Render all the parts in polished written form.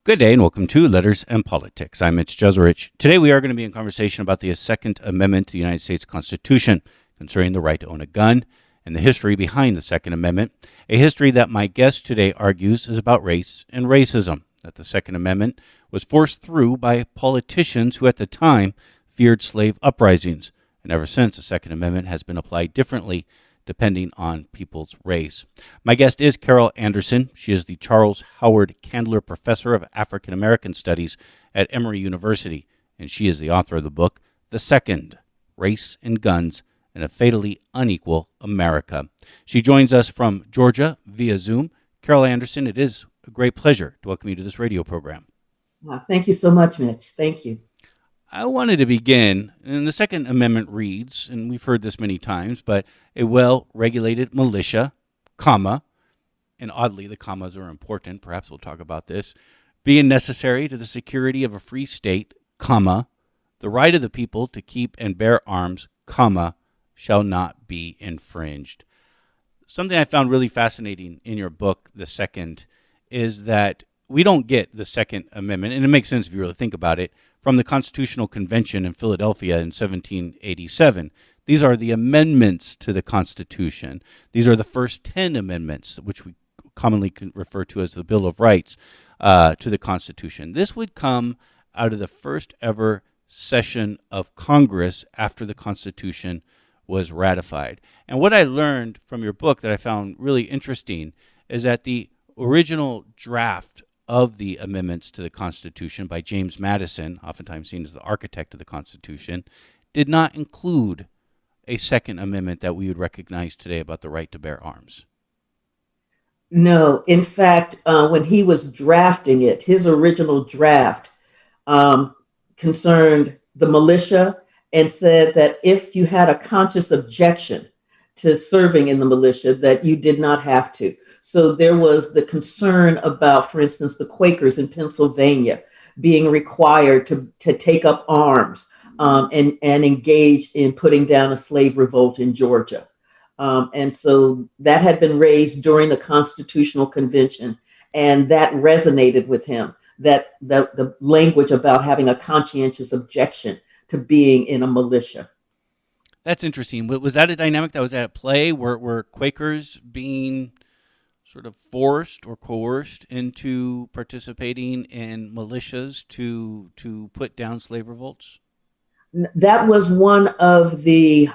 Good day and welcome to Letters and Politics. I'm Mitch Jeserich. Today we are going to be in conversation about the Second Amendment to the United States Constitution concerning the right to own a gun and the history behind the Second Amendment, a history that my guest today argues is about race and racism, that the Second Amendment was forced through by politicians who at the time feared slave uprisings, and ever since the Second Amendment has been applied differently depending on people's race. My guest is Carol Anderson. She is the Charles Howard Candler Professor of African American Studies at Emory University, and she is the author of the book, The Second, Race and Guns in a Fatally Unequal America. She joins us from Georgia via Zoom. Carol Anderson, it is a great pleasure to welcome you to this radio program. Thank you so much, Mitch. Thank you. I wanted to begin, and the Second Amendment reads, and we've heard this many times, but a well-regulated militia, comma, and oddly the commas are important, perhaps we'll talk about this, being necessary to the security of a free state, comma, the right of the people to keep and bear arms, comma, shall not be infringed. Something I found really fascinating in your book, The Second, is that we don't get the Second Amendment, and it makes sense if you really think about it, from the Constitutional Convention in Philadelphia in 1787. These are the amendments to the Constitution. These are the first 10 amendments, which we commonly refer to as the Bill of Rights, to the Constitution. This would come out of the first ever session of Congress after the Constitution was ratified. And what I learned from your book that I found really interesting is that the original draft of the amendments to the Constitution by James Madison, oftentimes seen as the architect of the Constitution, did not include a Second Amendment that we would recognize today about the right to bear arms. No, in fact, when he was drafting it, his original draft concerned the militia and said that if you had a conscious objection to serving in the militia, that you did not have to. So there was the concern about, for instance, the Quakers in Pennsylvania being required to take up arms and engage in putting down a slave revolt in Georgia. And so that had been raised during the Constitutional Convention, and that resonated with him, that the language about having a conscientious objection to being in a militia. That's interesting. Was that a dynamic that was at play? Were Quakers being sort of forced or coerced into participating in militias to put down slave revolts? That was one of the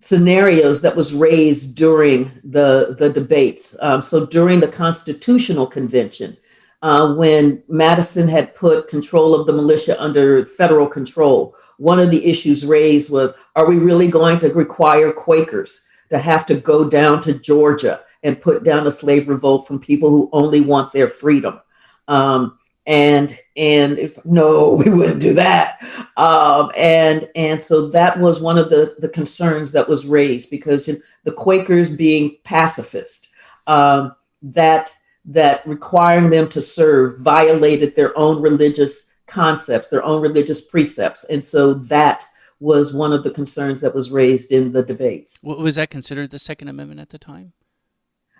scenarios that was raised during the debates. So during the Constitutional Convention, when Madison had put control of the militia under federal control, one of the issues raised was, are we really going to require Quakers to have to go down to Georgia and put down a slave revolt from people who only want their freedom? And it's no, we wouldn't do that. And so that was one of the concerns that was raised, because the Quakers being pacifist, that requiring them to serve violated their own religious concepts, their own religious precepts. And so that was one of the concerns that was raised in the debates. Was that considered the Second Amendment at the time?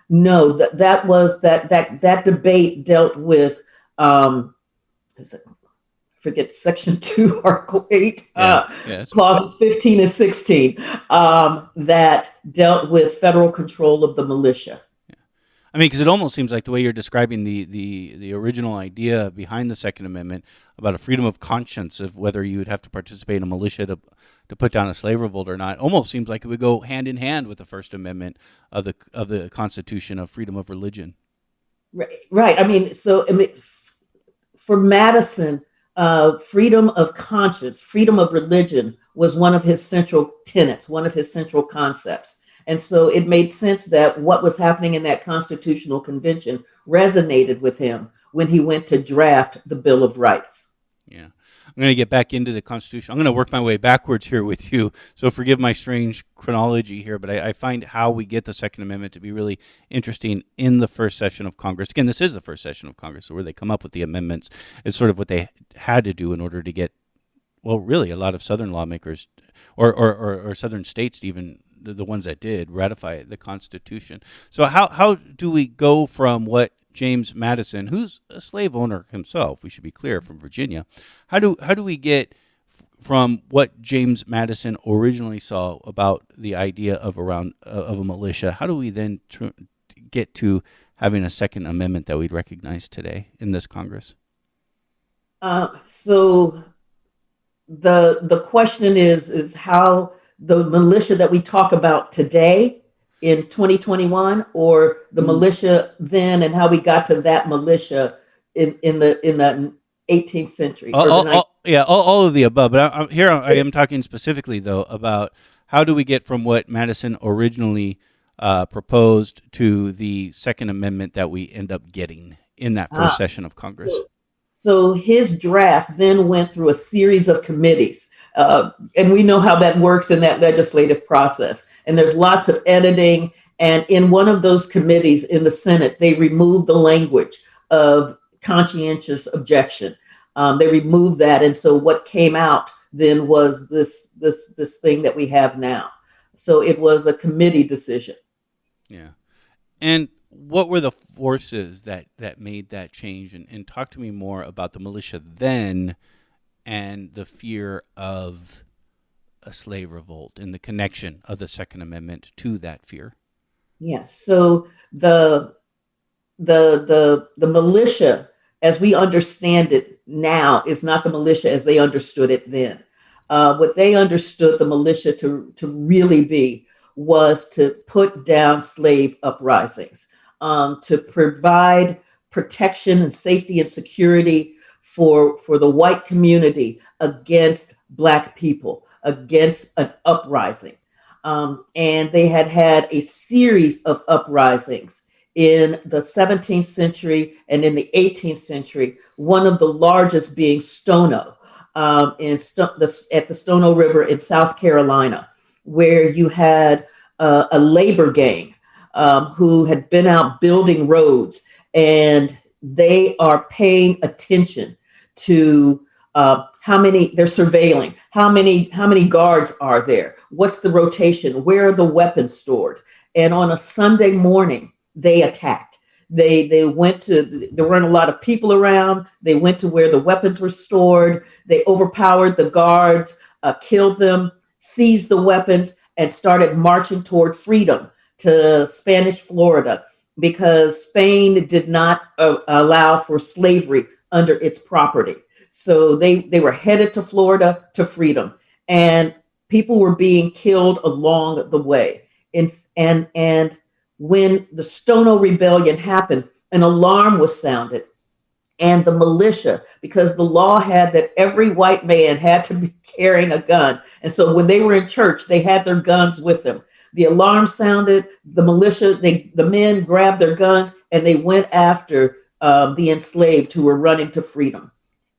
No, that debate dealt with forget Section 2, Article 8, clauses 15 and 16, that dealt with federal control of the militia. I mean, because it almost seems like the way you're describing the original idea behind the Second Amendment about a freedom of conscience of whether you would have to participate in a militia to put down a slave revolt or not, almost seems like it would go hand in hand with the First Amendment of the Constitution of freedom of religion. Right. I mean, for Madison, freedom of conscience, freedom of religion was one of his central tenets, one of his central concepts. And so it made sense that what was happening in that Constitutional Convention resonated with him when he went to draft the Bill of Rights. Yeah. I'm going to get back into the Constitution. I'm going to work my way backwards here with you. So forgive my strange chronology here, but I find how we get the Second Amendment to be really interesting in the first session of Congress. Again, this is the first session of Congress, so where they come up with the amendments. It's sort of what they had to do in order to get, well, really a lot of Southern lawmakers or Southern states even, the ones that did ratify the Constitution. So how do we go from what James Madison, who's a slave owner himself, we should be clear, from Virginia. How do we get from what James Madison originally saw about the idea of of a militia? How do we then get to having a Second Amendment that we'd recognize today in this Congress? So the question is how the militia that we talk about today in 2021, or the militia then, and how we got to that militia in the 18th century or the 19th. Yeah, all of the above. But I am talking specifically, though, about how do we get from what Madison originally proposed to the Second Amendment that we end up getting in that first session of Congress? So his draft then went through a series of committees. And we know how that works in that legislative process. And there's lots of editing. And in one of those committees in the Senate, they removed the language of conscientious objection. They removed that. And so what came out then was this thing that we have now. So it was a committee decision. Yeah. And what were the forces that made that change? And talk to me more about the militia then and the fear of a slave revolt and the connection of the Second Amendment to that fear. Yes. So the militia, as we understand it now, is not the militia as they understood it then. What they understood the militia to really be was to put down slave uprisings, to provide protection and safety and security for the white community against Black people, against an uprising. And they had a series of uprisings in the 17th century and in the 18th century, one of the largest being Stono, at the Stono River in South Carolina, where you had a labor gang who had been out building roads, and they are paying attention to they're surveilling how many guards are there, what's the rotation, where are the weapons stored. And on a Sunday morning, they attacked. They went to, there weren't a lot of people around. They went to where the weapons were stored. They overpowered the guards, killed them, seized the weapons, and started marching toward freedom to Spanish Florida, because Spain did not allow for slavery under its property. So they were headed to Florida to freedom, and people were being killed along the way. And when the Stono Rebellion happened, an alarm was sounded, and the militia, because the law had that every white man had to be carrying a gun. And so when they were in church, they had their guns with them. The alarm sounded, the militia, the men grabbed their guns, and they went after the enslaved who were running to freedom.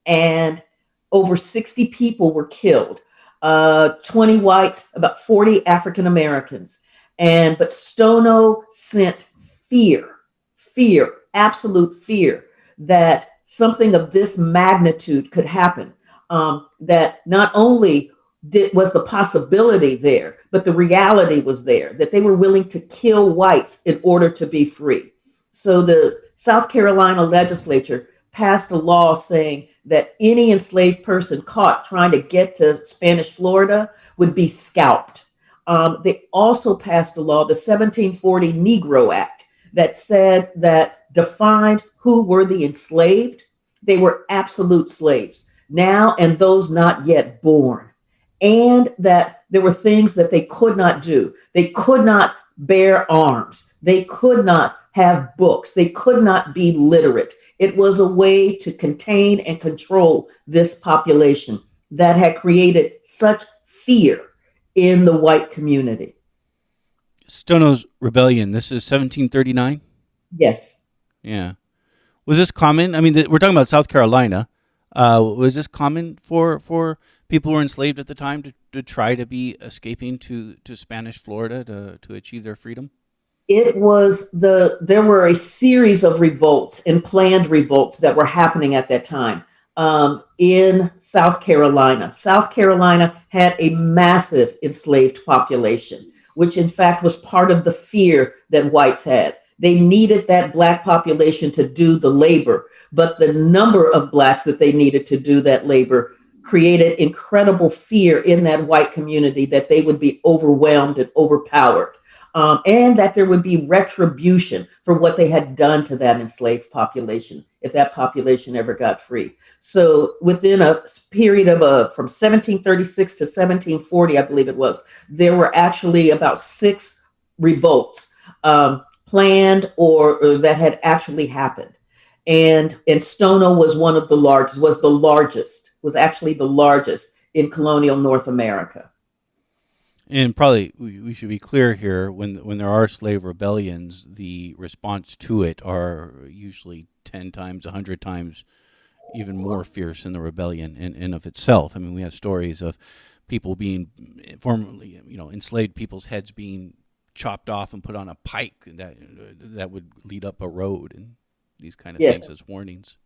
And over 60 people were killed, 20 whites, about 40 African Americans. But Stono sent fear, absolute fear that something of this magnitude could happen. That not only was the possibility there, but the reality was there, that they were willing to kill whites in order to be free. So the South Carolina legislature passed a law saying that any enslaved person caught trying to get to Spanish Florida would be scalped. They also passed a law, the 1740 Negro Act, that defined who were the enslaved. They were absolute slaves now, and those not yet born. And that there were things that they could not do. They could not bear arms. They could not have books. They could not be literate. It was a way to contain and control this population that had created such fear in the white community. Stono's Rebellion, this is 1739? Yes. Yeah. Was this common? I mean, we're talking about South Carolina. Was this common for people who were enslaved at the time to try to be escaping to Spanish Florida to achieve their freedom? There were a series of revolts and planned revolts that were happening at that time in South Carolina. South Carolina had a massive enslaved population, which in fact was part of the fear that whites had. They needed that Black population to do the labor, but the number of Blacks that they needed to do that labor created incredible fear in that white community that they would be overwhelmed and overpowered, and that there would be retribution for what they had done to that enslaved population if that population ever got free. So within a period of from 1736 to 1740, I believe it was, there were actually about 6 revolts planned or that had actually happened. And Stono was one of the largest, was actually the largest in colonial North America. And probably we should be clear here, when there are slave rebellions, the response to it are usually 10 times, 100 times even more fierce than the rebellion in of itself. I mean, we have stories of people being formerly, enslaved people's heads being chopped off and put on a pike that would lead up a road, and these kind of Yes. things as warnings.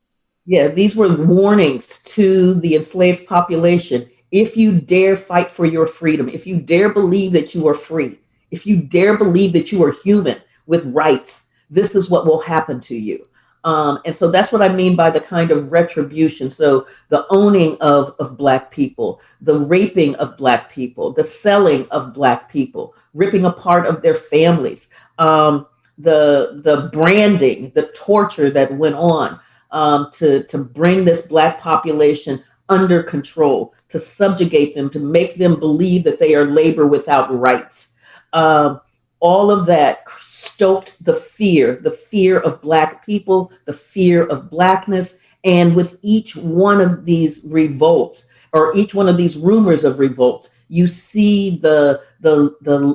Yeah, these were warnings to the enslaved population. If you dare fight for your freedom, if you dare believe that you are free, if you dare believe that you are human with rights, this is what will happen to you. And so that's what I mean by the kind of retribution. So the owning of Black people, the raping of Black people, the selling of Black people, ripping apart of their families, the branding, the torture that went on, to bring this Black population under control, to subjugate them, to make them believe that they are labor without rights. Um, all of that stoked the fear of Black people, the fear of Blackness. And with each one of these revolts, or each one of these rumors of revolts, you see the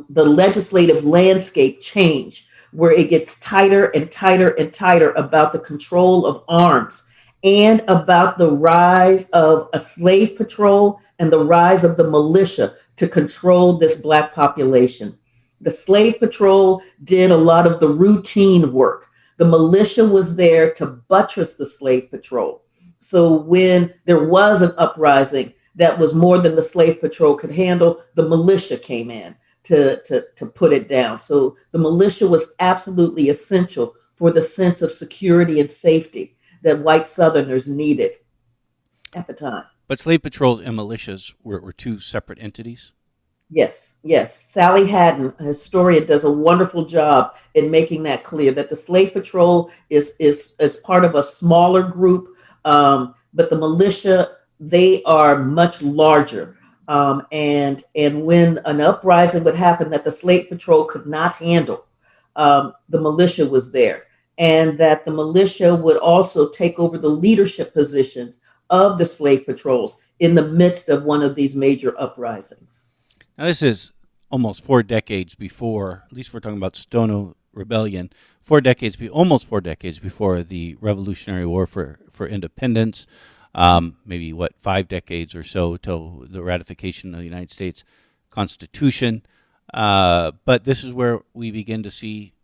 legislative landscape change, where it gets tighter and tighter and tighter about the control of arms, and about the rise of a slave patrol and the rise of the militia to control this Black population. The slave patrol did a lot of the routine work. The militia was there to buttress the slave patrol. So when there was an uprising that was more than the slave patrol could handle, the militia came in to put it down. So the militia was absolutely essential for the sense of security and safety that white Southerners needed at the time. But slave patrols and militias were two separate entities. Yes, yes. Sally Haddon, a historian, does a wonderful job in making that clear that the slave patrol is part of a smaller group, but the militia, they are much larger. And when an uprising would happen that the slave patrol could not handle, the militia was there, and that the militia would also take over the leadership positions of the slave patrols in the midst of one of these major uprisings. Now, this is almost 4 decades before, at least we're talking about Stono Rebellion, almost 4 decades before the Revolutionary War for Independence. Maybe 5 decades or so till the ratification of the United States Constitution. But this is where we begin to see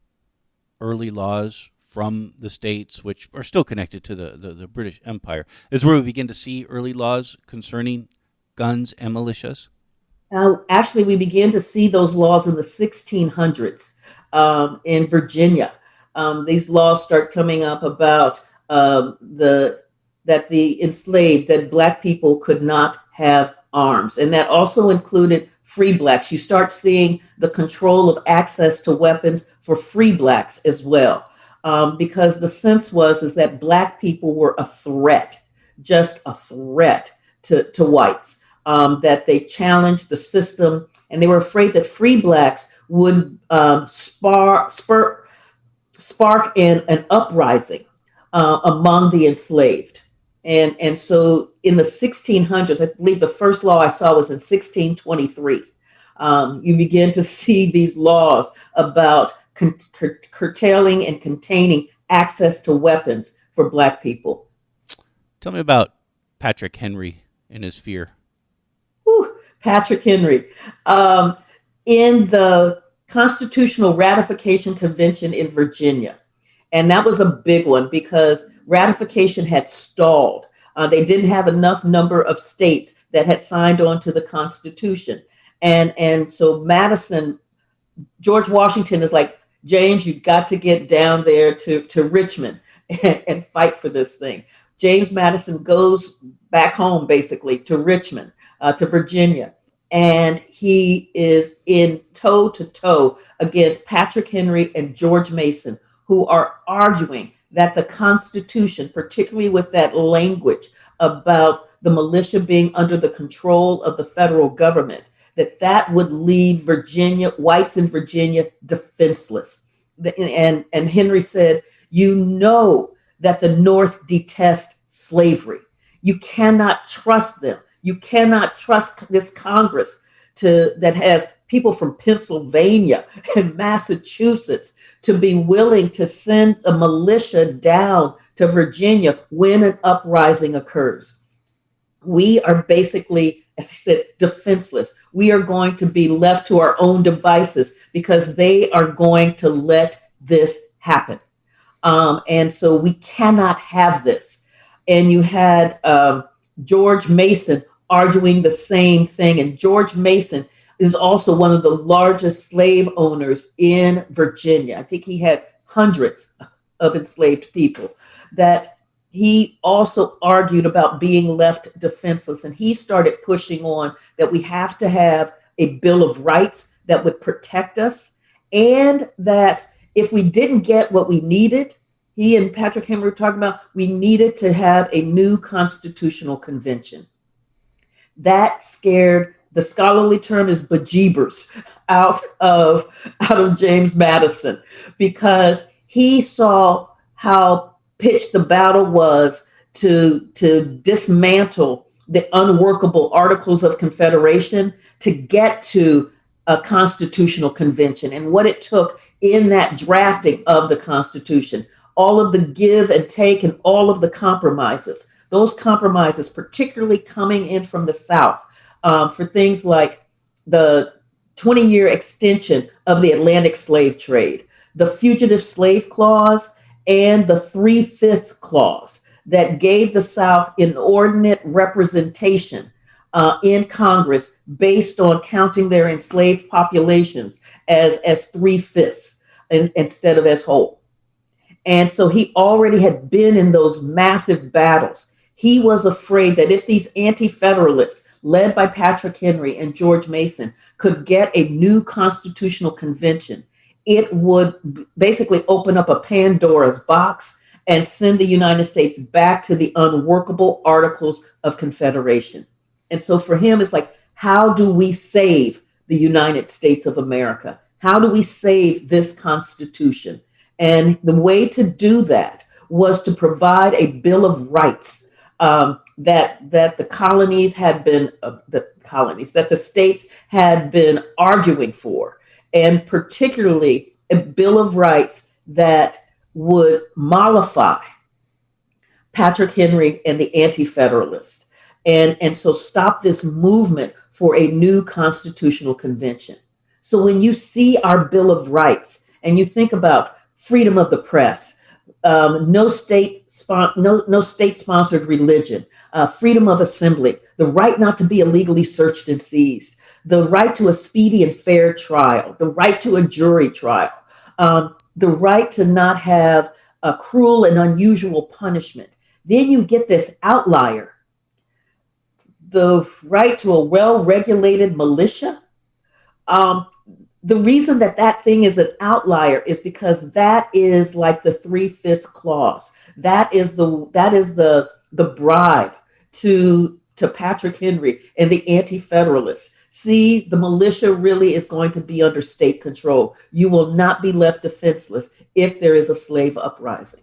early laws from the states, which are still connected to the British Empire. This is where we begin to see early laws concerning guns and militias. Actually, we began to see those laws in the 1600s in Virginia. These laws start coming up about the enslaved, that Black people could not have arms, and that also included free Blacks. You start seeing the control of access to weapons for free Blacks as well, because the sense was is that Black people were a threat, just a threat to whites. That they challenged the system, and they were afraid that free Blacks would spark an uprising among the enslaved. And so in the 1600s, I believe the first law I saw was in 1623. You begin to see these laws about curtailing and containing access to weapons for Black people. Tell me about Patrick Henry and his fear. Whew, Patrick Henry. In the Constitutional Ratification Convention in Virginia. And that was a big one because ratification had stalled. They didn't have enough number of states that had signed on to the Constitution. And so George Washington is like, James, you got to get down there to Richmond and fight for this thing. James Madison goes back home, basically, to Richmond, to Virginia, and he is in toe to toe against Patrick Henry and George Mason, who are arguing that the Constitution, particularly with that language about the militia being under the control of the federal government, that would leave Virginia, whites in Virginia, defenseless. And Henry said, you know that the North detests slavery. You cannot trust them. You cannot trust this Congress that has people from Pennsylvania and Massachusetts to be willing to send a militia down to Virginia when an uprising occurs. We are basically, as I said, defenseless. We are going to be left to our own devices because they are going to let this happen. And so we cannot have this. And you had George Mason arguing the same thing. And George Mason is also one of the largest slave owners in Virginia. I think he had hundreds of enslaved people. That he also argued about being left defenseless. And he started pushing on that we have to have a Bill of Rights that would protect us. And that if we didn't get what we needed, he and Patrick Henry were talking about, we needed to have a new constitutional convention. That scared, the scholarly term is bejeebers, out of James Madison, because he saw how pitched the battle was to dismantle the unworkable Articles of Confederation to get to a constitutional convention, and what it took in that drafting of the Constitution, all of the give and take and all of the compromises. Those compromises, particularly coming in from the South, for things like the 20-year extension of the Atlantic slave trade, the Fugitive Slave Clause, and the 3/5 clause that gave the South inordinate representation in Congress based on counting their enslaved populations as 3/5 instead of as whole. And so he already had been in those massive battles. He was afraid that if these anti-federalists, led by Patrick Henry and George Mason, could get a new constitutional convention, it would basically open up a Pandora's box and send the United States back to the unworkable Articles of Confederation. And so for him, it's like, how do we save the United States of America? How do we save this Constitution? And the way to do that was to provide a Bill of Rights that the colonies had been, that the states had been arguing for, and particularly a Bill of Rights that would mollify Patrick Henry and the Anti-Federalists, and so stop this movement for a new constitutional convention. So when you see our Bill of Rights and you think about freedom of the press, no state-sponsored religion, freedom of assembly, the right not to be illegally searched and seized, the right to a speedy and fair trial, the right to a jury trial, the right to not have a cruel and unusual punishment. Then you get this outlier, the right to a well-regulated militia. The reason that thing is an outlier is because that is like the 3/5 clause. That is the bribe to Patrick Henry and the Anti-Federalists. See, the militia really is going to be under state control. You will not be left defenseless if there is a slave uprising.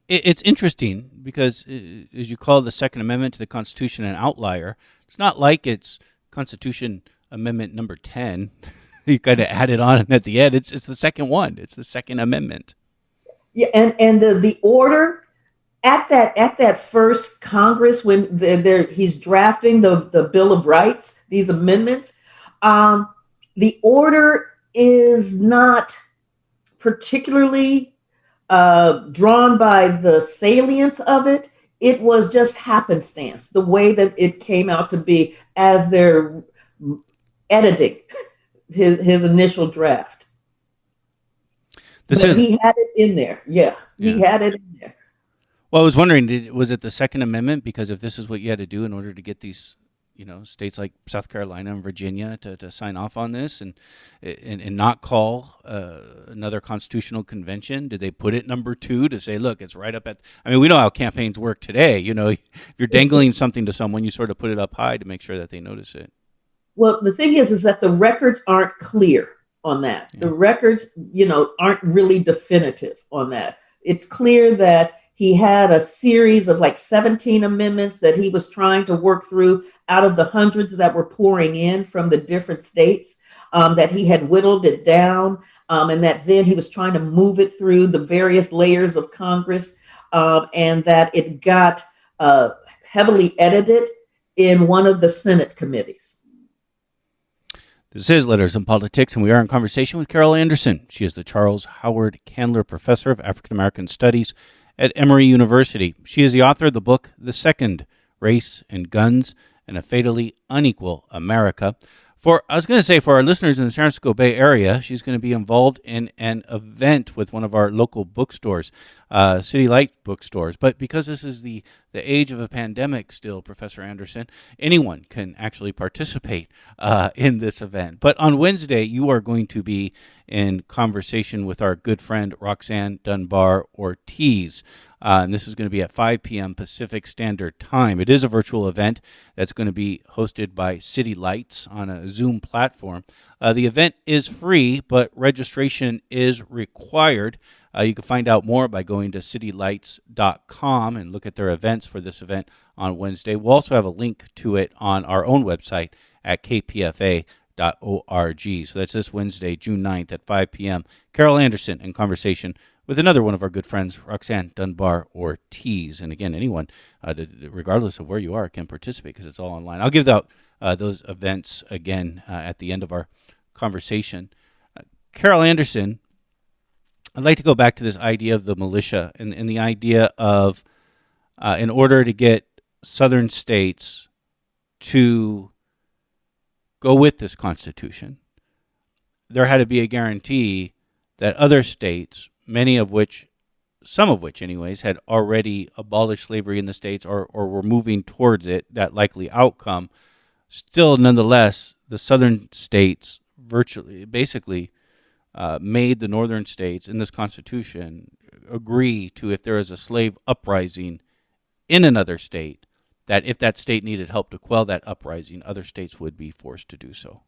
It's interesting because, as you call the Second Amendment to the Constitution an outlier, it's not like it's Constitution Amendment number 10. You kind of add it on at the end. It's the second one. It's the Second Amendment. Yeah, and the order at that first Congress when he's drafting the Bill of Rights, these amendments, the order is not particularly drawn by the salience of it. It was just happenstance, the way that it came out to be as they're editing his initial draft. This But is he had it in there. Yeah, he yeah. had it in there. Well, I was wondering, was it the Second Amendment? Because if this is what you had to do in order to get these, states like South Carolina and Virginia to sign off on this and not call another constitutional convention, did they put it number two to say, look, it's right up at? I mean, we know how campaigns work today. If you're dangling something to someone, you sort of put it up high to make sure that they notice it. Well, the thing is that the records aren't clear on that. The Yeah. records, aren't really definitive on that. It's clear that he had a series of like 17 amendments that he was trying to work through out of the hundreds that were pouring in from the different states, that he had whittled it down, and that then he was trying to move it through the various layers of Congress, and that it got heavily edited in one of the Senate committees. This is Letters and Politics, and we are in conversation with Carol Anderson. She is the Charles Howard Candler Professor of African American Studies at Emory University. She is the author of the book, The Second, Race and Guns and a Fatally Unequal America. For our listeners in the San Francisco Bay Area, she's going to be involved in an event with one of our local bookstores, City Light bookstores. But because this is the age of a pandemic still, Professor Anderson, anyone can actually participate in this event. But on Wednesday, you are going to be in conversation with our good friend Roxanne Dunbar Ortiz. And this is going to be at 5 p.m. Pacific Standard Time. It is a virtual event that's going to be hosted by City Lights on a Zoom platform. The event is free, but registration is required. You can find out more by going to citylights.com and look at their events for this event on Wednesday. We'll also have a link to it on our own website at kpfa.org. So that's this Wednesday, June 9th at 5 p.m. Carol Anderson in conversation with another one of our good friends, Roxanne Dunbar Ortiz. And again, anyone, regardless of where you are, can participate because it's all online. I'll give out those events again at the end of our conversation. Carol Anderson, I'd like to go back to this idea of the militia and the idea of, in order to get southern states to go with this Constitution, there had to be a guarantee that other states, some of which anyways, had already abolished slavery in the states or were moving towards it, that likely outcome. Still, nonetheless, the southern states basically made the northern states in this Constitution agree to, if there is a slave uprising in another state, that if that state needed help to quell that uprising, other states would be forced to do so.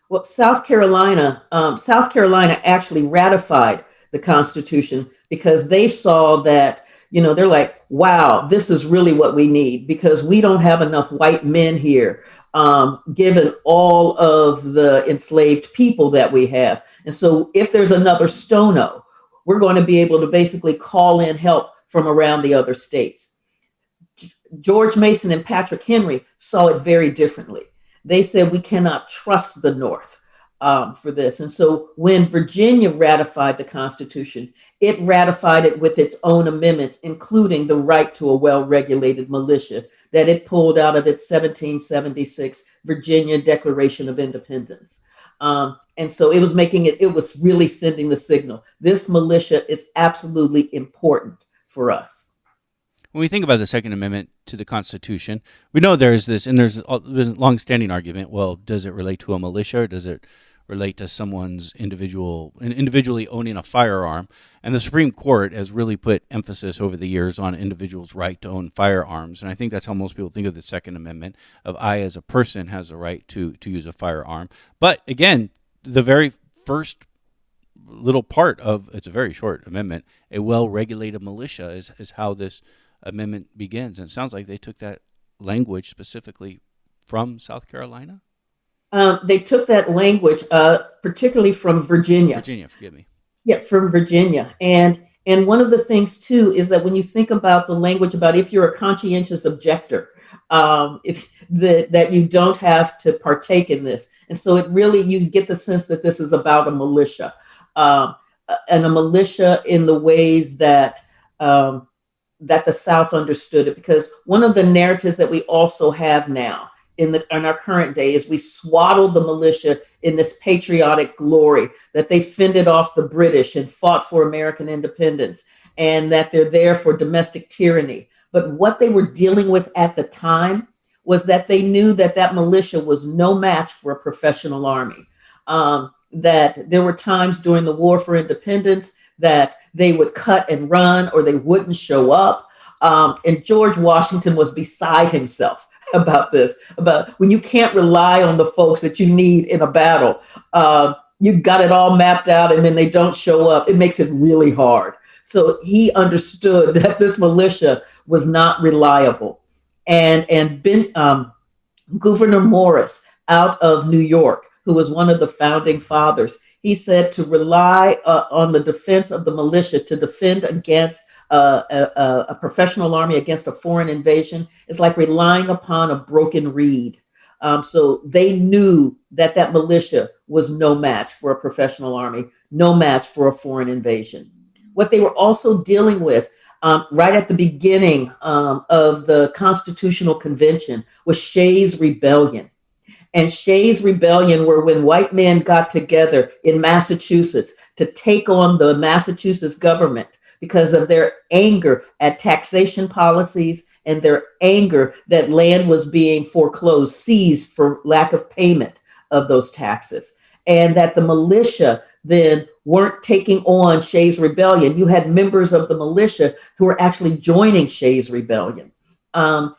Well, South Carolina actually ratified the Constitution because they saw that, they're like, wow, this is really what we need because we don't have enough white men here, given all of the enslaved people that we have. And so if there's another Stono, we're going to be able to basically call in help from around the other states. George Mason and Patrick Henry saw it very differently. They said we cannot trust the North for this. And so when Virginia ratified the Constitution, it ratified it with its own amendments, including the right to a well-regulated militia that it pulled out of its 1776 Virginia Declaration of Independence. And so it was really sending the signal. This militia is absolutely important for us. When we think about the Second Amendment to the Constitution, we know there's a long-standing argument. Well, does it relate to a militia, or does it relate to someone's individually owning a firearm? And the Supreme Court has really put emphasis over the years on individuals' right to own firearms. And I think that's how most people think of the Second Amendment, of I as a person has a right to use a firearm. But again, the very first little part of, it's a very short amendment, a well-regulated militia is how this amendment begins. And it sounds like they took that language specifically from South Carolina. They took that language, particularly from Virginia. Virginia, forgive me. Yeah, from Virginia. And one of the things too is that when you think about the language about if you're a conscientious objector, that you don't have to partake in this. And so you get the sense that this is about a militia, and a militia in the ways that the South understood it. Because one of the narratives that we also have now in our current day is we swaddle the militia in this patriotic glory, that they fended off the British and fought for American independence, and that they're there for domestic tyranny. But what they were dealing with at the time was that they knew that that militia was no match for a professional army. That there were times during the War for Independence that they would cut and run or they wouldn't show up. And George Washington was beside himself about this, about when you can't rely on the folks that you need in a battle. You've got it all mapped out and then they don't show up. It makes it really hard. So he understood that this militia was not reliable. And Gouverneur Morris out of New York, who was one of the founding fathers, he said to rely on the defense of the militia to defend against a professional army against a foreign invasion is like relying upon a broken reed. So they knew that that militia was no match for a professional army, no match for a foreign invasion. What they were also dealing with right at the beginning of the Constitutional Convention was Shea's Rebellion. And Shea's Rebellion were when white men got together in Massachusetts to take on the Massachusetts government because of their anger at taxation policies and their anger that land was being foreclosed, seized for lack of payment of those taxes. And that the militia then weren't taking on Shea's Rebellion. You had members of the militia who were actually joining Shea's Rebellion. And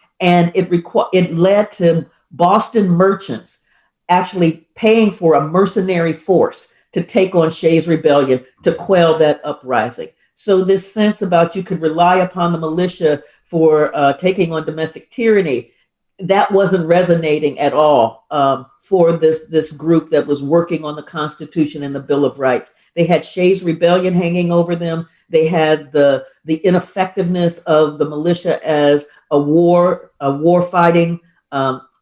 it led to Boston merchants actually paying for a mercenary force to take on Shea's Rebellion to quell that uprising. So this sense about you could rely upon the militia for taking on domestic tyranny, that wasn't resonating at all for this group that was working on the Constitution and the Bill of Rights. They had Shea's Rebellion hanging over them. They had the ineffectiveness of the militia as a war fighting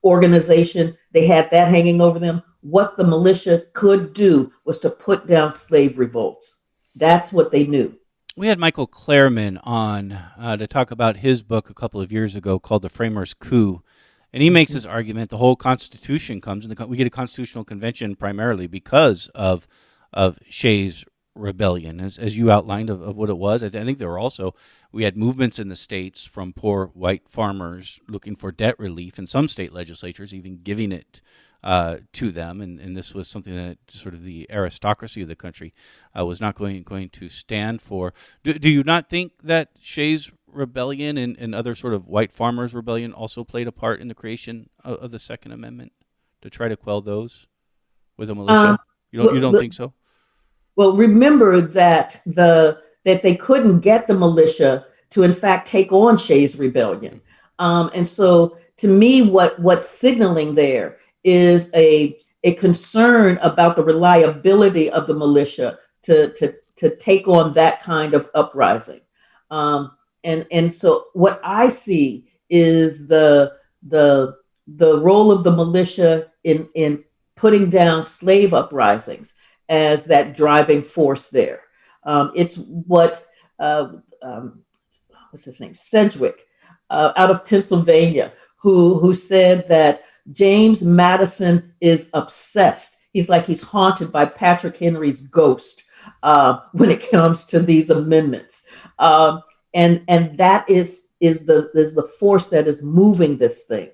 organization. They had that hanging over them. What the militia could do was to put down slave revolts. That's what they knew. We had Michael Claremon on to talk about his book a couple of years ago called The Framers' Coup. And he makes this argument the whole Constitution comes, and we get a constitutional convention primarily because of Shea's Rebellion, as you outlined of what it was. I think there were also, we had movements in the states from poor white farmers looking for debt relief, and some state legislatures even giving it to them. And this was something that sort of the aristocracy of the country was not going to stand for. Do you not think that Shea's Rebellion and other sort of white farmers' rebellion also played a part in the creation of the Second Amendment to try to quell those with a militia? You don't think so? Well, remember that that they couldn't get the militia to, in fact, take on Shea's Rebellion, and so to me, what's signaling there is a concern about the reliability of the militia to take on that kind of uprising. And so what I see is the role of the militia in putting down slave uprisings as that driving force there. It's what what's his name, Sedgwick, out of Pennsylvania, who said that James Madison is obsessed. He's haunted by Patrick Henry's ghost when it comes to these amendments. And that is the force that is moving this thing.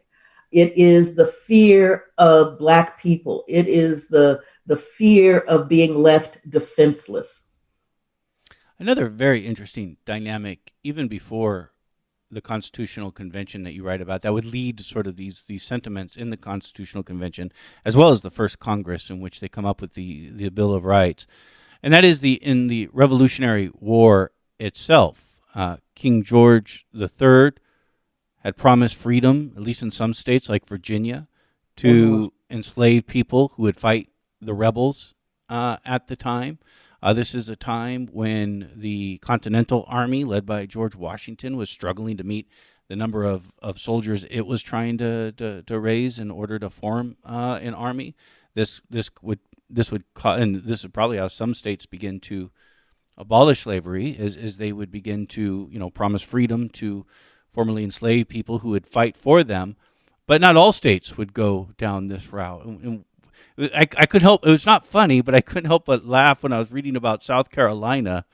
It is the fear of Black people. It is the fear of being left defenseless. Another very interesting dynamic, even before the Constitutional Convention that you write about, that would lead to sort of these sentiments in the Constitutional Convention, as well as the first Congress in which they come up with the Bill of Rights. And that is in the Revolutionary War itself. King George III had promised freedom, at least in some states like Virginia, to enslaved people who would fight the rebels at the time. This is a time when the Continental Army, led by George Washington, was struggling to meet the number of soldiers it was trying to raise in order to form an army. This would probably how some states begin to abolish slavery, as they would begin to promise freedom to formerly enslaved people who would fight for them. But not all states would go down this route. And I couldn't help. It was not funny, but I couldn't help but laugh when I was reading about South Carolina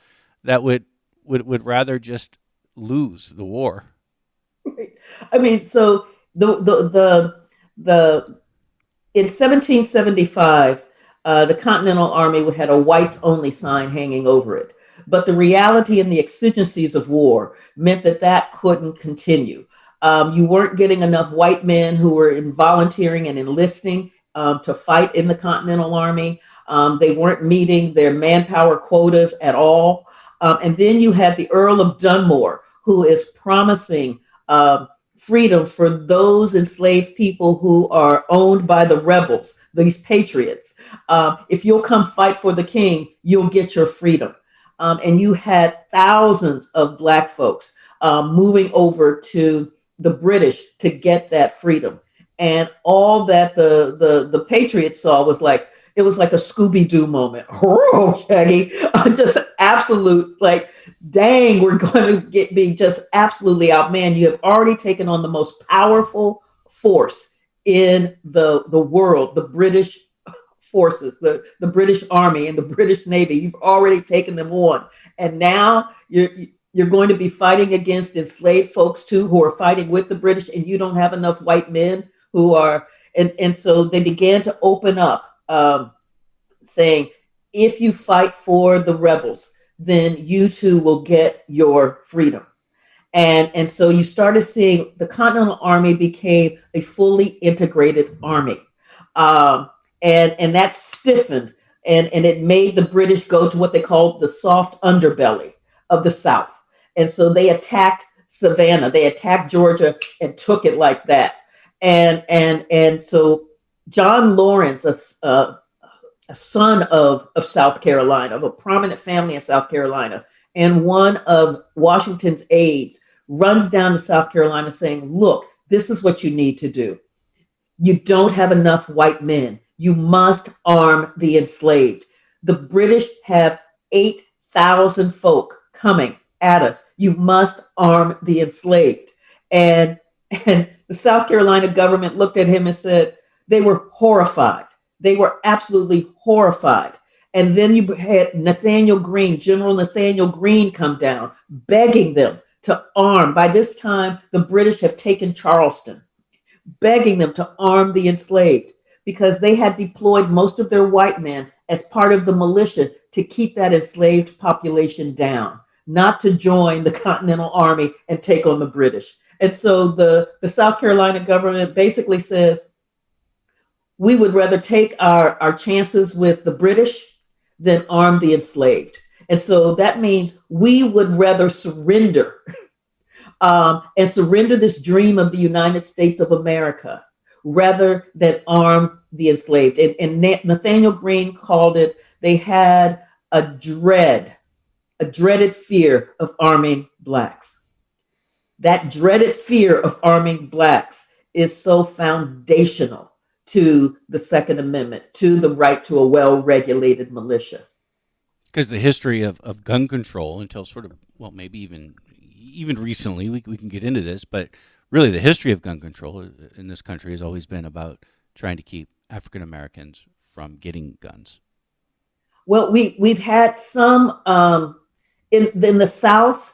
that would rather just lose the war. I mean, so the in 1775, the Continental Army had a whites only sign hanging over it. But the reality and the exigencies of war meant that that couldn't continue. You weren't getting enough white men who were volunteering and enlisting to fight in the Continental Army. They weren't meeting their manpower quotas at all. And then you had the Earl of Dunmore, who is promising freedom for those enslaved people who are owned by the rebels, these patriots. If you'll come fight for the king, you'll get your freedom. And you had thousands of Black folks moving over to the British to get that freedom. And all that the Patriots saw was like, it was like a Scooby-Doo moment. Oh, Shaggy, just absolute, like, dang, we're going to be just absolutely outmanned. You have already taken on the most powerful force in the world, the British forces, the British Army and the British Navy. You've already taken them on. And now you're going to be fighting against enslaved folks too, who are fighting with the British, and you don't have enough white men who are, and so they began to open up, saying, if you fight for the rebels, then you too will get your freedom. And so you started seeing the Continental Army became a fully integrated army. And that stiffened, and it made the British go to what they called the soft underbelly of the South. And so they attacked Savannah, they attacked Georgia and took it like that. And so John Lawrence, a son of South Carolina, of a prominent family in South Carolina, and one of Washington's aides, runs down to South Carolina saying, look, this is what you need to do. You don't have enough white men. You must arm the enslaved. The British have 8,000 folk coming at us. You must arm the enslaved. And the South Carolina government looked at him and said, they were horrified. They were absolutely horrified. And then you had Nathaniel Greene, General Nathaniel Greene, come down, begging them to arm. By this time, the British have taken Charleston, begging them to arm the enslaved because they had deployed most of their white men as part of the militia to keep that enslaved population down, not to join the Continental Army and take on the British. And so the South Carolina government basically says, we would rather take our chances with the British than arm the enslaved. And so that means we would rather surrender and surrender this dream of the United States of America rather than arm the enslaved. And Nathaniel Greene called it, they had a dreaded fear of arming Blacks. That dreaded fear of arming Blacks is so foundational to the Second Amendment, to the right to a well-regulated militia. Because the history of gun control until sort of, well, maybe even recently, we can get into this, but really the history of gun control in this country has always been about trying to keep African Americans from getting guns. Well, we've had some in the South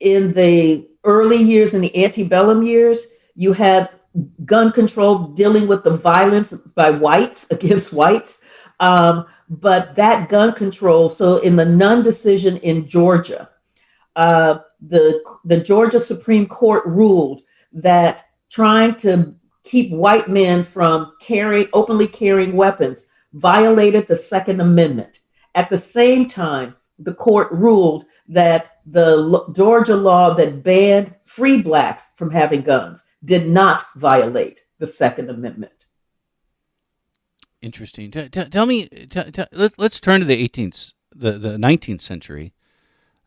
in the early years, in the antebellum years. You had gun control dealing with the violence by whites against whites. But that gun control, so in the Nunn decision in Georgia, the Georgia Supreme Court ruled that trying to keep white men from openly carrying weapons violated the Second Amendment. At the same time, the court ruled that the Georgia law that banned free Blacks from having guns did not violate the Second Amendment. Interesting. Tell me. Let's turn to the 19th century.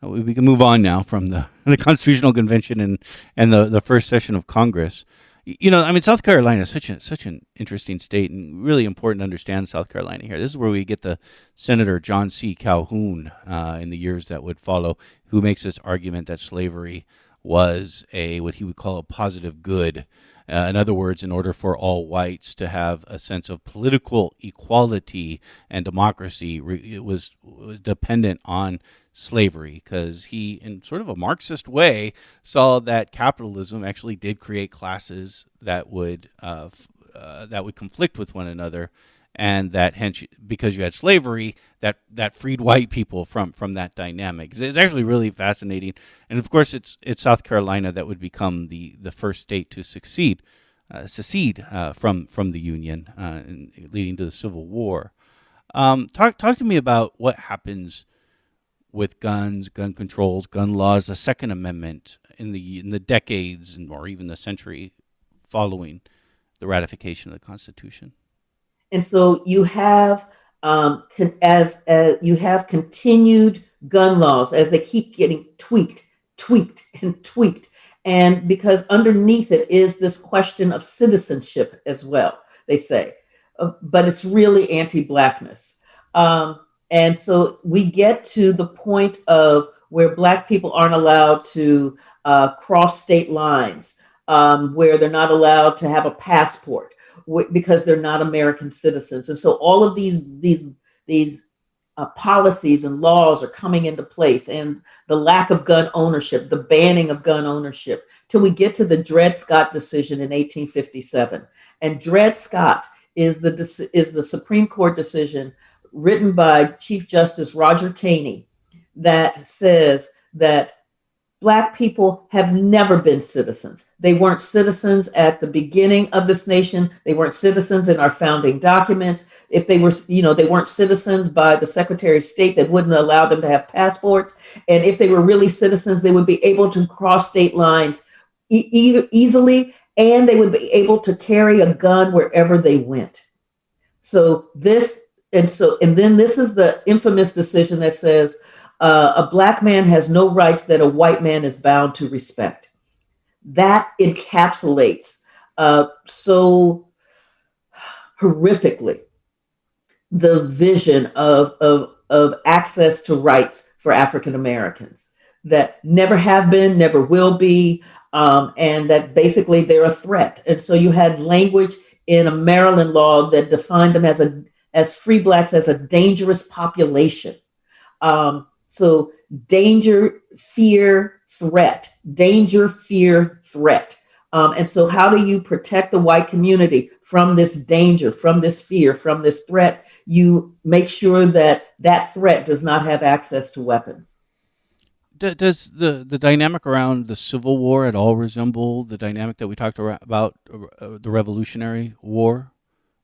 We can move on now from the Constitutional Convention and the first session of Congress. I mean, South Carolina is such an interesting state, and really important to understand South Carolina here. This is where we get the Senator John C. Calhoun in the years that would follow, who makes this argument that slavery was a what he would call a positive good. In other words, in order for all whites to have a sense of political equality and democracy, it was dependent on slavery, because he, in sort of a Marxist way, saw that capitalism actually did create classes that would conflict with one another, and that hence, because you had slavery, that freed white people from that dynamic. It's actually really fascinating, and of course, it's South Carolina that would become the first state to secede from the Union, leading to the Civil War. Talk to me about what happens with guns, gun controls, gun laws, the Second Amendment in the decades or even the century following the ratification of the Constitution. And so you have as you have continued gun laws as they keep getting tweaked, and because underneath it is this question of citizenship as well. They say, but it's really anti-blackness, and so we get to the point of where Black people aren't allowed to cross state lines, where they're not allowed to have a passport because they're not American citizens. And so all of these policies and laws are coming into place, and the lack of gun ownership, the banning of gun ownership, till we get to the Dred Scott decision in 1857. And Dred Scott is the Supreme Court decision written by Chief Justice Roger Taney that says that Black people have never been citizens. They weren't citizens at the beginning of this nation. They weren't citizens in our founding documents. If they were, they weren't citizens by the Secretary of State that wouldn't allow them to have passports. And if they were really citizens, they would be able to cross state lines easily, and they would be able to carry a gun wherever they went. And then this is the infamous decision that says, a Black man has no rights that a white man is bound to respect. That encapsulates so horrifically the vision of access to rights for African Americans that never have been, never will be, and that basically they're a threat. And so you had language in a Maryland law that defined them as free Blacks as a dangerous population. So danger, fear, threat, danger, fear, threat. And so how do you protect the white community from this danger, from this fear, from this threat? You make sure that that threat does not have access to weapons. Does the dynamic around the Civil War at all resemble the dynamic that we talked about the Revolutionary War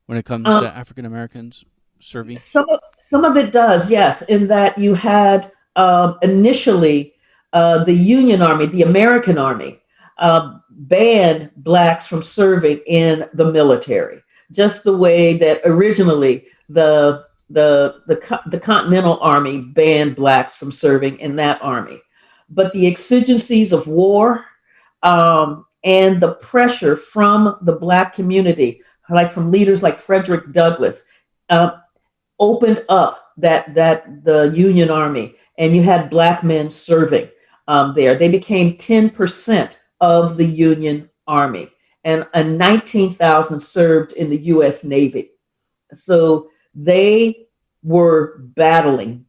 when it comes to Um, African Americans serving? some of it does, yes, in that you had initially the Union Army, the American Army, banned Blacks from serving in the military, just the way that originally the Continental Army banned Blacks from serving in that army. But the exigencies of war, and the pressure from the Black community, like from leaders like Frederick Douglass, um, opened up that the Union Army, and you had Black men serving there. They became 10% of the Union Army, and 19,000 served in the U.S. Navy. So they were battling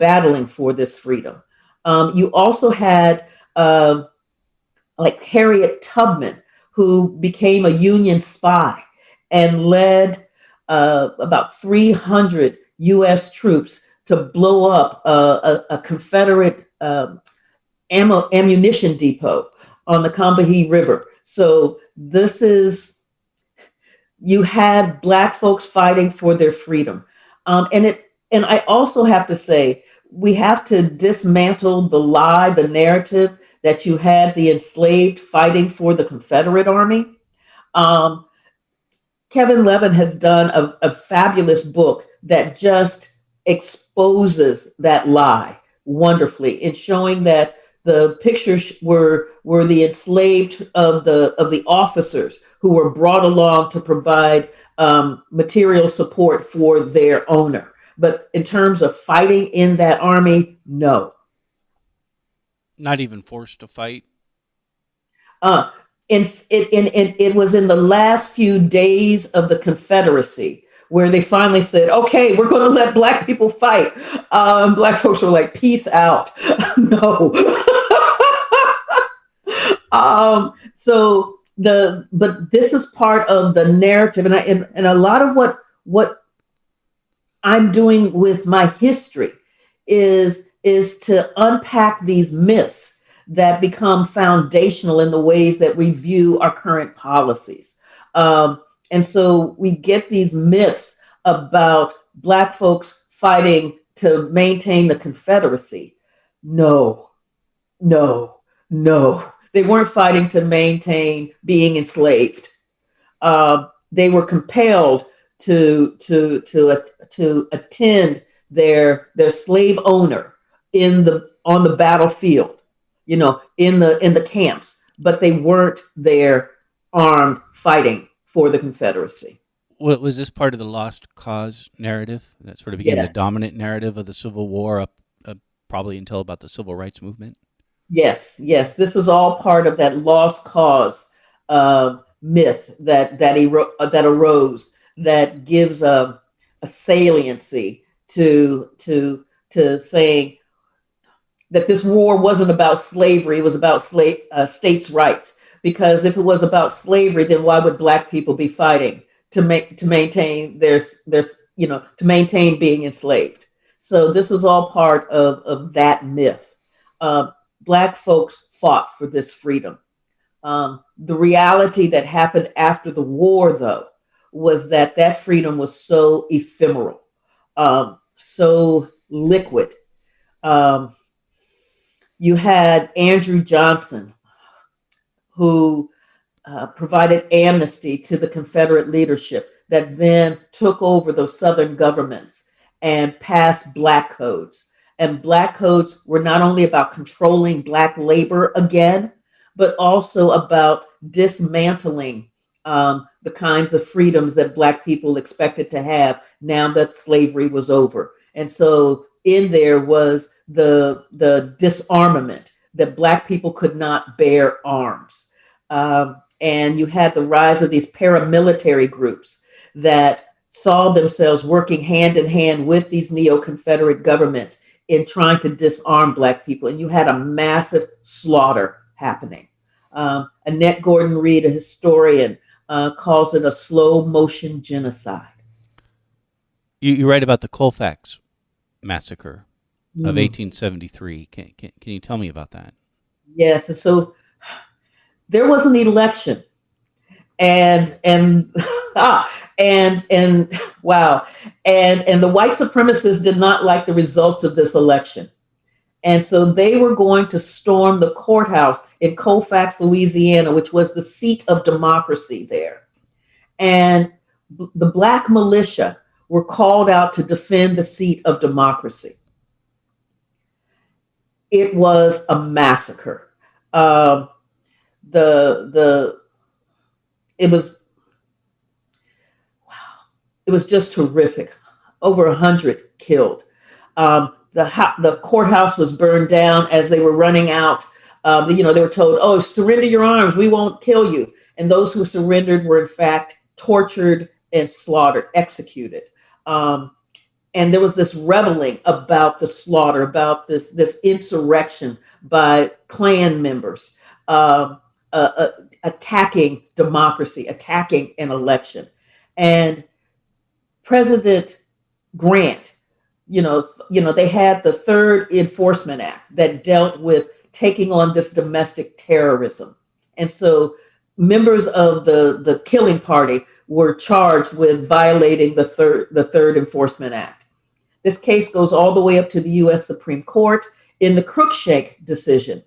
for this freedom. You also had like Harriet Tubman, who became a Union spy and led about 300 U.S. troops to blow up a Confederate ammunition depot on the Combahee River. So you had Black folks fighting for their freedom, and I also have to say we have to dismantle the lie, the narrative that you had the enslaved fighting for the Confederate Army. Um, Kevin Levin has done a fabulous book that just exposes that lie wonderfully in showing that the pictures were the enslaved of the officers who were brought along to provide material support for their owner. But in terms of fighting in that army, no. Not even forced to fight. Uh, it was in the last few days of the Confederacy where they finally said, okay, we're going to let Black people fight. Black folks were like, peace out. No. But this is part of the narrative. And a lot of what I'm doing with my history is to unpack these myths that become foundational in the ways that we view our current policies. And so we get these myths about Black folks fighting to maintain the Confederacy. No, no, no. They weren't fighting to maintain being enslaved. They were compelled to attend their slave owner on the battlefield, in the camps, but they weren't there armed fighting for the Confederacy. What was this part of the lost cause narrative that sort of became the Yes, dominant narrative of the Civil War up probably until about the Civil Rights Movement? yes, yes. This is all part of that lost cause myth that arose that gives a saliency to saying that this war wasn't about slavery; it was about states' rights. Because if it was about slavery, then why would Black people be fighting to maintain to maintain being enslaved? So this is all part of that myth. Black folks fought for this freedom. The reality that happened after the war, though, was that freedom was so ephemeral, so liquid. Um, you had Andrew Johnson, who provided amnesty to the Confederate leadership that then took over those Southern governments and passed Black codes. And Black codes were not only about controlling Black labor again, but also about dismantling the kinds of freedoms that Black people expected to have now that slavery was over. And so in there was the disarmament that Black people could not bear arms. And you had the rise of these paramilitary groups that saw themselves working hand in hand with these neo-Confederate governments in trying to disarm Black people. And you had a massive slaughter happening. Annette Gordon Reed, a historian, calls it a slow motion genocide. You write about the Colfax massacre of Mm. 1873. Can you tell me about that? Yes, and so there was an election, and and wow, and the white supremacists did not like the results of this election. And so they were going to storm the courthouse in Colfax, Louisiana, which was the seat of democracy there. And the Black militia were called out to defend the seat of democracy. It was a massacre. Um, the it was it was just horrific. Over 100 killed. The courthouse was burned down as they were running out. They were told, "Oh, surrender your arms. We won't kill you." And those who surrendered were in fact tortured and slaughtered, executed. Um, and there was this reveling about the slaughter, about this insurrection by Klan members, um, attacking democracy, attacking an election, and President Grant, they had the Third Enforcement Act that dealt with taking on this domestic terrorism. And so members of the killing party were charged with violating the Third Enforcement Act. This case goes all the way up to the US Supreme Court. In the Cruikshank decision,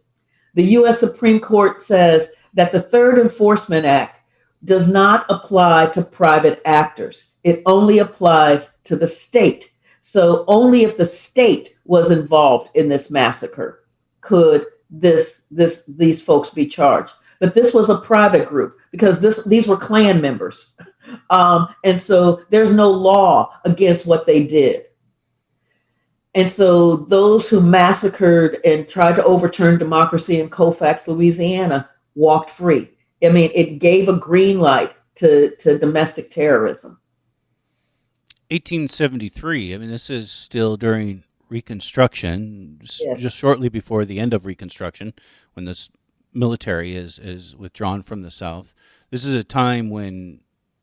the US Supreme Court says that the Third Enforcement Act does not apply to private actors. It only applies to the state. So only if the state was involved in this massacre could these folks be charged. But this was a private group because these were Klan members. And so there's no law against what they did. And so those who massacred and tried to overturn democracy in Colfax, Louisiana, walked free. I mean, it gave a green light to domestic terrorism. 1873. I mean, this is still during Reconstruction, just Yes, shortly before the end of Reconstruction, when this military is withdrawn from the South. This is a time when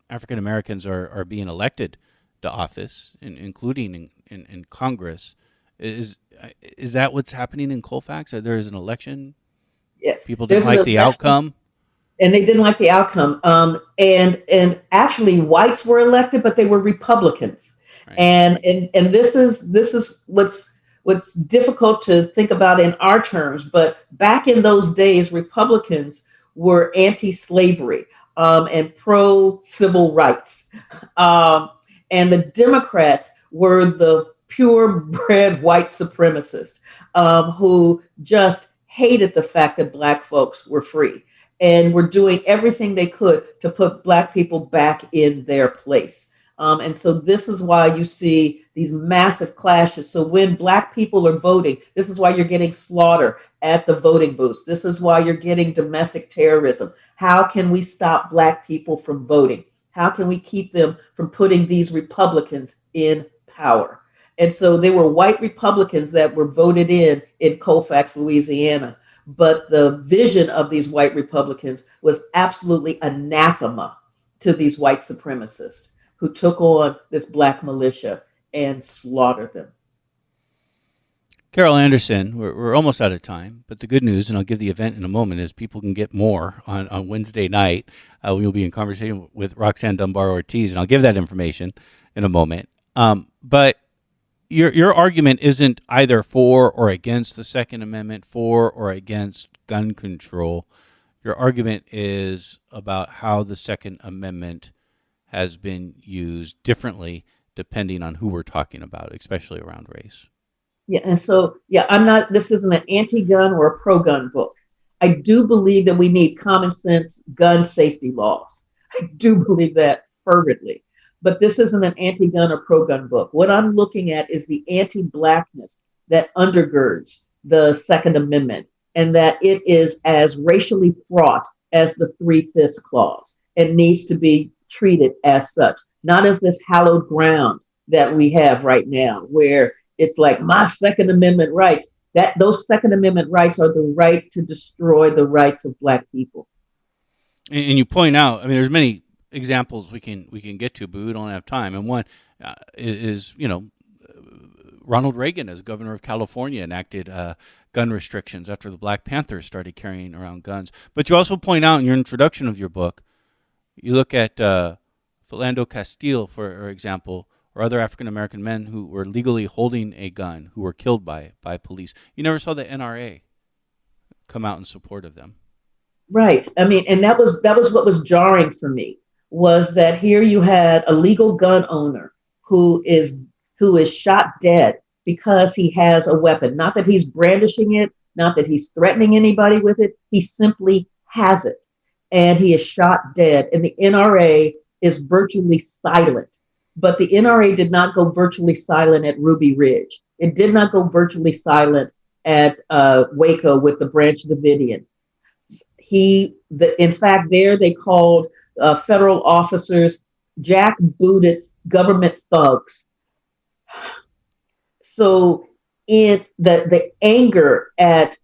African Americans are being elected to office, including in Congress. Is is that what's happening in Colfax? There is an election. yes. People didn't There's an like the election, outcome. and they didn't like the outcome. And actually, whites were elected, but they were Republicans. Right. And this is what's difficult to think about in our terms. But back in those days, Republicans were anti-slavery and pro-civil rights, um, and the Democrats were the purebred white supremacists who just hated the fact that Black folks were free and were doing everything they could to put Black people back in their place. And so this is why you see these massive clashes. So when Black people are voting, this is why you're getting slaughter at the voting booths. This is why you're getting domestic terrorism. How can we stop Black people from voting? How can we keep them from putting these Republicans in power? And so they were white Republicans that were voted in Colfax, Louisiana. But the vision of these white Republicans was absolutely anathema to these white supremacists who took on this Black militia and slaughtered them. Carol Anderson, we're almost out of time, but the good news, and I'll give the event in a moment, is people can get more on Wednesday night. We will be in conversation with Roxanne Dunbar Ortiz, and I'll give that information in a moment. But your argument isn't either for or against the Second Amendment, for or against gun control. Your argument is about how the Second Amendment has been used differently depending on who we're talking about, especially around race. Yeah, and so yeah, this isn't an anti-gun or a pro-gun book. I do believe that we need common sense gun safety laws. I do believe that fervently. But this isn't an anti-gun or pro-gun book. What I'm looking at is the anti-Blackness that undergirds the Second Amendment, and that it is as racially fraught as the Three-Fifths Clause and needs to be treated as such, not as this hallowed ground that we have right now, where it's like my Second Amendment rights. That those Second Amendment rights are the right to destroy the rights of Black people. And you point out, I mean, there's many examples we can get to, but we don't have time. And one is Ronald Reagan, as governor of California, enacted gun restrictions after the Black Panthers started carrying around guns. But you also point out in your introduction of your book, you look at Philando Castile, for example, or other African American men who were legally holding a gun who were killed by police. You never saw the NRA come out in support of them. Right. I mean, and that was what was jarring for me, was that here you had a legal gun owner who is shot dead because he has a weapon. Not that he's brandishing it, not that he's threatening anybody with it. He simply has it, and he is shot dead. And the NRA is virtually silent. But the NRA did not go virtually silent at Ruby Ridge. It did not go virtually silent at Waco with the Branch Davidian. In fact, there they called federal officers jackbooted government thugs. So the anger at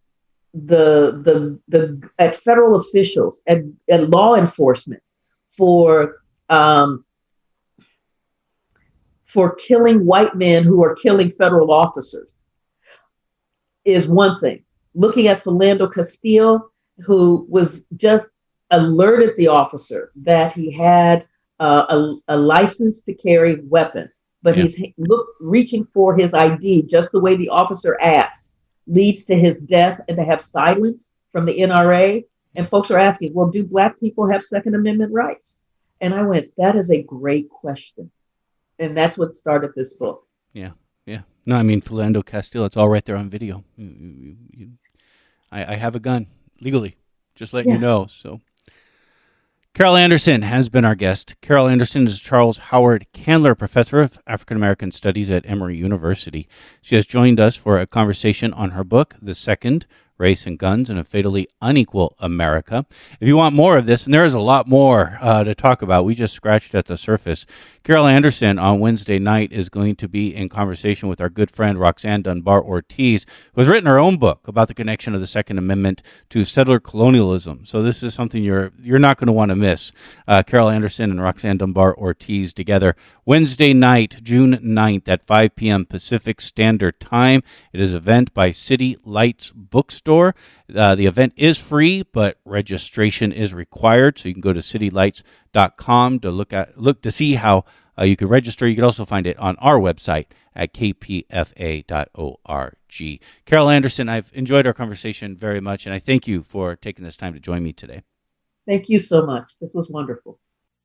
at federal officials, at law enforcement for killing white men who are killing federal officers is one thing. Looking at Philando Castile, who was just alerted the officer that he had a license to carry weapon, but he's reaching for his ID just the way the officer asked, leads to his death, and to have silence from the NRA. And folks are asking, well, do Black people have Second Amendment rights? And I went, that is a great question. And that's what started this book. Yeah. No, I mean, Philando Castile, it's all right there on video. I have a gun legally, just letting you know. So, Carol Anderson has been our guest. Carol Anderson is Charles Howard Candler Professor of African American Studies at Emory University. She has joined us for a conversation on her book, The Second, Race and Guns in a Fatally Unequal America. If you want more of this, and there is a lot more to talk about, we just scratched at the surface. Carol Anderson on Wednesday night is going to be in conversation with our good friend Roxanne Dunbar Ortiz, who has written her own book about the connection of the Second Amendment to settler colonialism. So this is something you're not going to want to miss. Carol Anderson and Roxanne Dunbar Ortiz together Wednesday night, June 9th at 5 p.m. Pacific Standard Time. It is an event by City Lights Bookstore. The event is free, but registration is required. So you can go to citylights.com to look to see how you can register. You can also find it on our website at kpfa.org. Carol Anderson, I've enjoyed our conversation very much, and I thank you for taking this time to join me today. Thank you so much. This was wonderful.